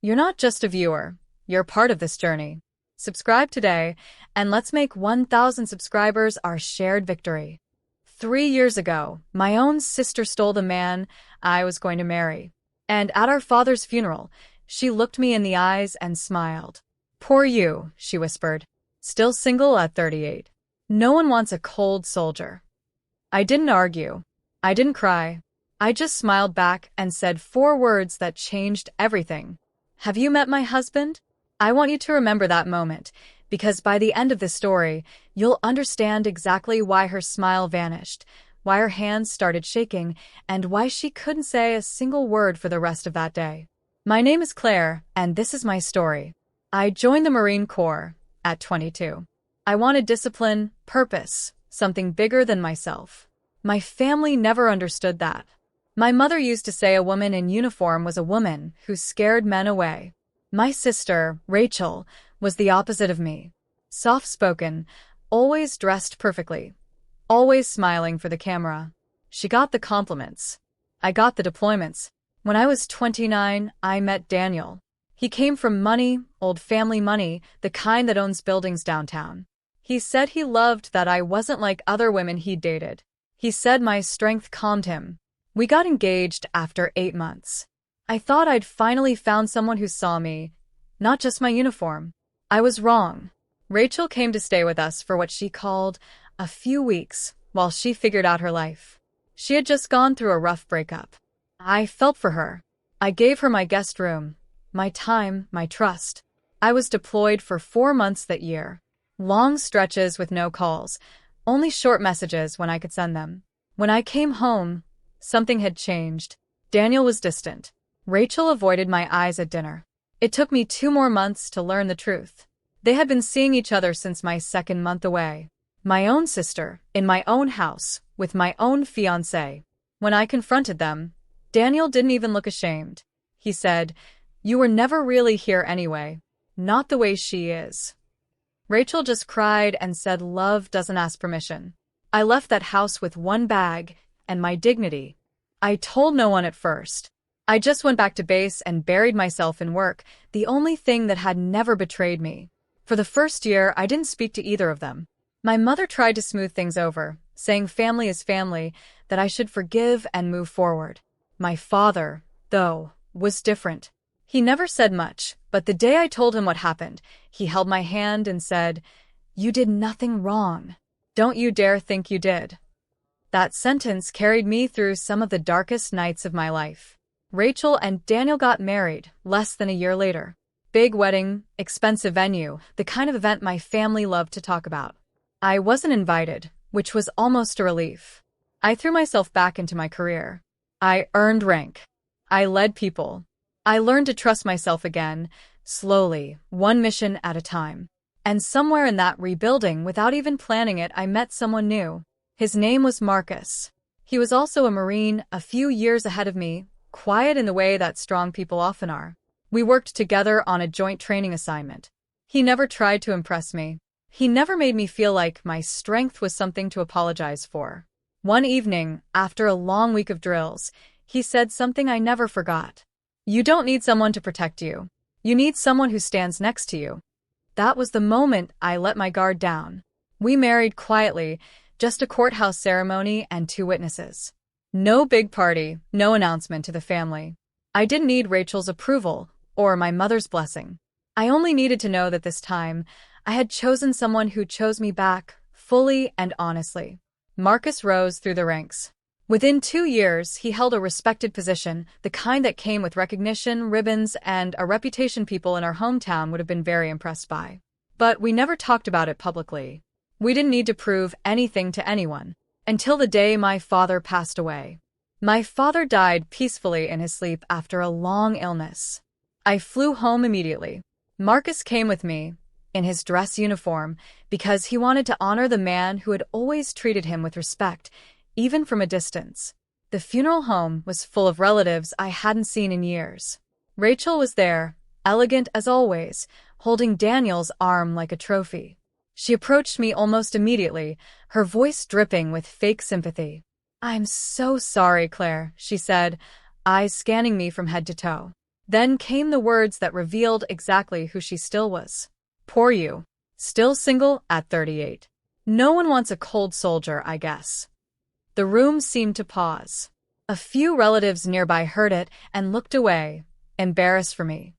You're not just a viewer, you're part of this journey. Subscribe today, and let's make 1,000 subscribers our shared victory. 3 years ago, my own sister stole the man I was going to marry. And at our father's funeral, she looked me in the eyes and smiled. "Poor you," she whispered. "Still single at 38. No one wants a cold soldier." I didn't argue. I didn't cry. I just smiled back and said 4 words that changed everything. "Have you met my husband?" I want you to remember that moment, because by the end of this story, you'll understand exactly why her smile vanished, why her hands started shaking, and why she couldn't say a single word for the rest of that day. My name is Claire, and this is my story. I joined the Marine Corps at 22. I wanted discipline, purpose, something bigger than myself. My family never understood that. My mother used to say a woman in uniform was a woman who scared men away. My sister, Rachel, was the opposite of me. Soft-spoken, always dressed perfectly, always smiling for the camera. She got the compliments. I got the deployments. When I was 29, I met Daniel. He came from money, old family money, the kind that owns buildings downtown. He said he loved that I wasn't like other women he'd dated. He said my strength calmed him. We got engaged after 8 months. I thought I'd finally found someone who saw me, not just my uniform. I was wrong. Rachel came to stay with us for what she called a few weeks while she figured out her life. She had just gone through a rough breakup. I felt for her. I gave her my guest room, my time, my trust. I was deployed for 4 months that year. Long stretches with no calls, only short messages when I could send them. When I came home, something had changed. Daniel was distant. Rachel avoided my eyes at dinner. It took me 2 more months to learn the truth. They had been seeing each other since my 2nd month away. My own sister, in my own house, with my own fiancé. When I confronted them, Daniel didn't even look ashamed. He said, "You were never really here anyway. Not the way she is." Rachel just cried and said love doesn't ask permission. I left that house with 1 bag and my dignity. I told no one at first. I just went back to base and buried myself in work, the only thing that had never betrayed me. For the first year, I didn't speak to either of them. My mother tried to smooth things over, saying family is family, that I should forgive and move forward. My father, though, was different. He never said much, but the day I told him what happened, he held my hand and said, "You did nothing wrong. Don't you dare think you did." That sentence carried me through some of the darkest nights of my life. Rachel and Daniel got married less than a year later. Big wedding, expensive venue, the kind of event my family loved to talk about. I wasn't invited, which was almost a relief. I threw myself back into my career. I earned rank. I led people. I learned to trust myself again, slowly, 1 mission at a time. And somewhere in that rebuilding, without even planning it, I met someone new. His name was Marcus. He was also a Marine, a few years ahead of me, quiet in the way that strong people often are. We worked together on a joint training assignment. He never tried to impress me. He never made me feel like my strength was something to apologize for. One evening, after a long week of drills, he said something I never forgot. "You don't need someone to protect you. You need someone who stands next to you." That was the moment I let my guard down. We married quietly, just a courthouse ceremony and 2 witnesses. No big party, no announcement to the family. I didn't need Rachel's approval or my mother's blessing. I only needed to know that this time, I had chosen someone who chose me back, fully and honestly. Marcus rose through the ranks. Within 2 years, he held a respected position, the kind that came with recognition, ribbons, and a reputation people in our hometown would have been very impressed by. But we never talked about it publicly. We didn't need to prove anything to anyone. Until the day my father passed away. My father died peacefully in his sleep after a long illness. I flew home immediately. Marcus came with me, in his dress uniform, because he wanted to honor the man who had always treated him with respect, even from a distance. The funeral home was full of relatives I hadn't seen in years. Rachel was there, elegant as always, holding Daniel's arm like a trophy. She approached me almost immediately, her voice dripping with fake sympathy. "I'm so sorry, Claire," she said, eyes scanning me from head to toe. Then came the words that revealed exactly who she still was. Poor you. Still single at 38. No one wants a cold soldier, I guess. The room seemed to pause. A few relatives nearby heard it and looked away, embarrassed for me.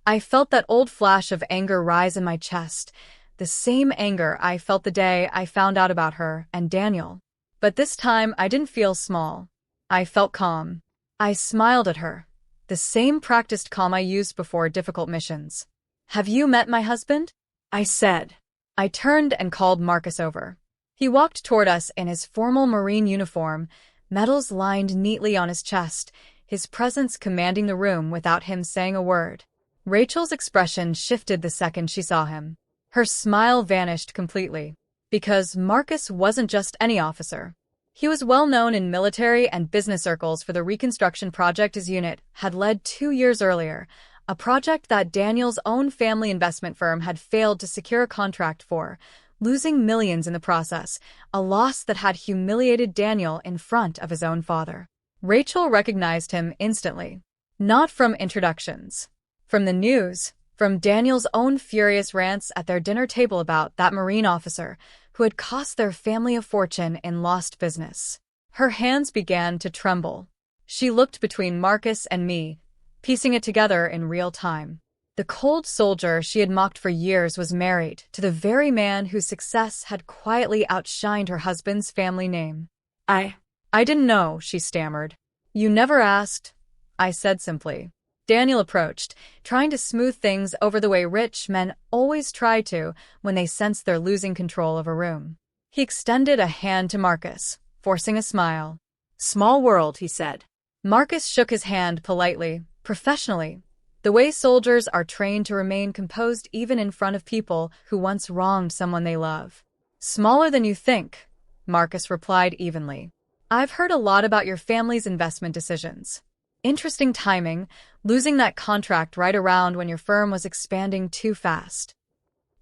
I felt that old flash of anger rise in my chest, the same anger I felt the day I found out about her and Daniel. But this time I didn't feel small. I felt calm. I smiled at her, the same practiced calm I used before difficult missions. Have you met my husband? I said. I turned and called Marcus over. He walked toward us in his formal Marine uniform, medals lined neatly on his chest, his presence commanding the room without him saying a word. Rachel's expression shifted the second she saw him. Her smile vanished completely, because Marcus wasn't just any officer. He was well known in military and business circles for the reconstruction project his unit had led 2 years earlier, a project that Daniel's own family investment firm had failed to secure a contract for, losing millions in the process, a loss that had humiliated Daniel in front of his own father. Rachel recognized him instantly. Not from introductions. From the news, from Daniel's own furious rants at their dinner table about that Marine officer who had cost their family a fortune in lost business. Her hands began to tremble. She looked between Marcus and me, piecing it together in real time. The cold soldier she had mocked for years was married to the very man whose success had quietly outshined her husband's family name. I didn't know, she stammered. You never asked, I said simply. Daniel approached, trying to smooth things over the way rich men always try to when they sense they're losing control of a room. He extended a hand to Marcus, forcing a smile. Small world, he said. Marcus shook his hand politely, professionally, the way soldiers are trained to remain composed even in front of people who once wronged someone they love. Smaller than you think, Marcus replied evenly. I've heard a lot about your family's investment decisions. Interesting timing, losing that contract right around when your firm was expanding too fast.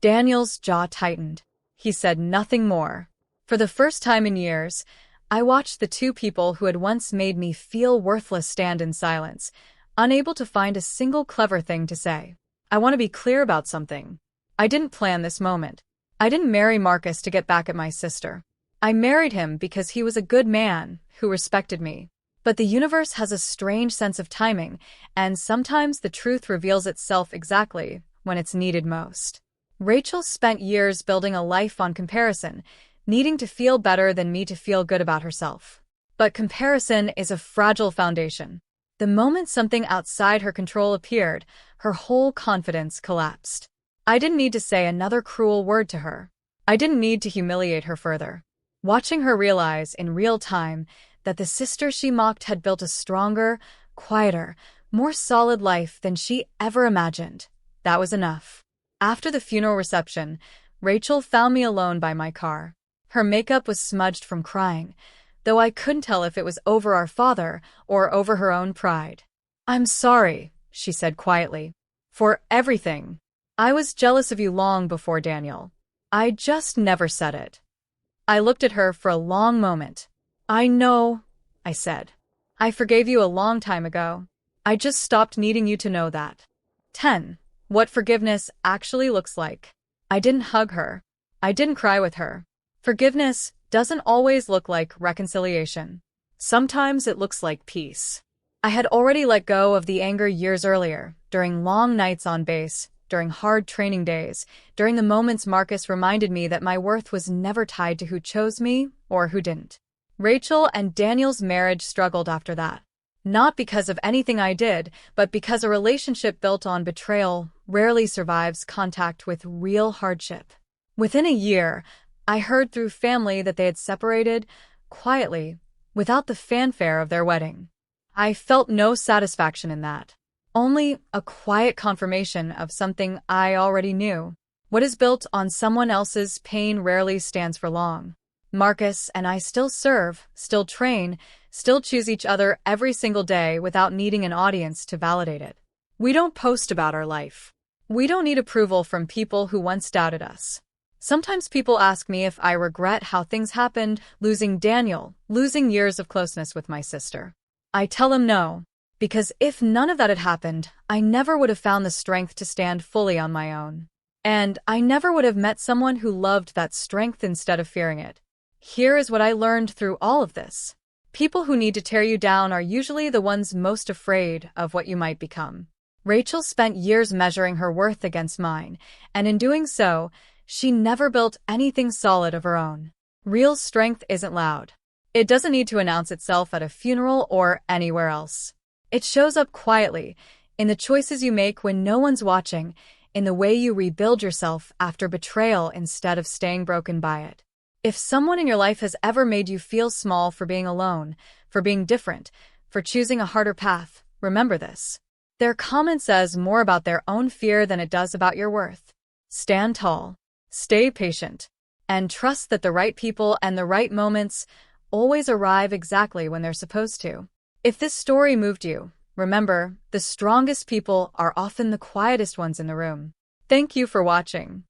Daniel's jaw tightened. He said nothing more. For the first time in years, I watched the two people who had once made me feel worthless stand in silence, unable to find a single clever thing to say. I want to be clear about something. I didn't plan this moment. I didn't marry Marcus to get back at my sister. I married him because he was a good man who respected me. But the universe has a strange sense of timing, and sometimes the truth reveals itself exactly when it's needed most. Rachel spent years building a life on comparison, needing to feel better than me to feel good about herself. But comparison is a fragile foundation. The moment something outside her control appeared, her whole confidence collapsed. I didn't need to say another cruel word to her. I didn't need to humiliate her further. Watching her realize in real time that the sister she mocked had built a stronger, quieter, more solid life than she ever imagined, that was enough. After the funeral reception, Rachel found me alone by my car. Her makeup was smudged from crying, though I couldn't tell if it was over our father or over her own pride. I'm sorry, she said quietly, for everything. I was jealous of you long before Daniel. I just never said it. I looked at her for a long moment. I know, I said. I forgave you a long time ago. I just stopped needing you to know that. 10. What forgiveness actually looks like. I didn't hug her. I didn't cry with her. Forgiveness doesn't always look like reconciliation. Sometimes it looks like peace. I had already let go of the anger years earlier, during long nights on base, during hard training days, during the moments Marcus reminded me that my worth was never tied to who chose me or who didn't. Rachel and Daniel's marriage struggled after that. Not because of anything I did, but because a relationship built on betrayal rarely survives contact with real hardship. Within a year, I heard through family that they had separated, quietly, without the fanfare of their wedding. I felt no satisfaction in that. Only a quiet confirmation of something I already knew. What is built on someone else's pain rarely stands for long. Marcus and I still serve, still train, still choose each other every single day without needing an audience to validate it. We don't post about our life. We don't need approval from people who once doubted us. Sometimes people ask me if I regret how things happened, losing Daniel, losing years of closeness with my sister. I tell them no. Because if none of that had happened, I never would have found the strength to stand fully on my own. And I never would have met someone who loved that strength instead of fearing it. Here is what I learned through all of this. People who need to tear you down are usually the ones most afraid of what you might become. Rachel spent years measuring her worth against mine, and in doing so, she never built anything solid of her own. Real strength isn't loud. It doesn't need to announce itself at a funeral or anywhere else. It shows up quietly, in the choices you make when no one's watching, in the way you rebuild yourself after betrayal instead of staying broken by it. If someone in your life has ever made you feel small for being alone, for being different, for choosing a harder path, remember this. Their comment says more about their own fear than it does about your worth. Stand tall, stay patient, and trust that the right people and the right moments always arrive exactly when they're supposed to. If this story moved you, remember, the strongest people are often the quietest ones in the room. Thank you for watching.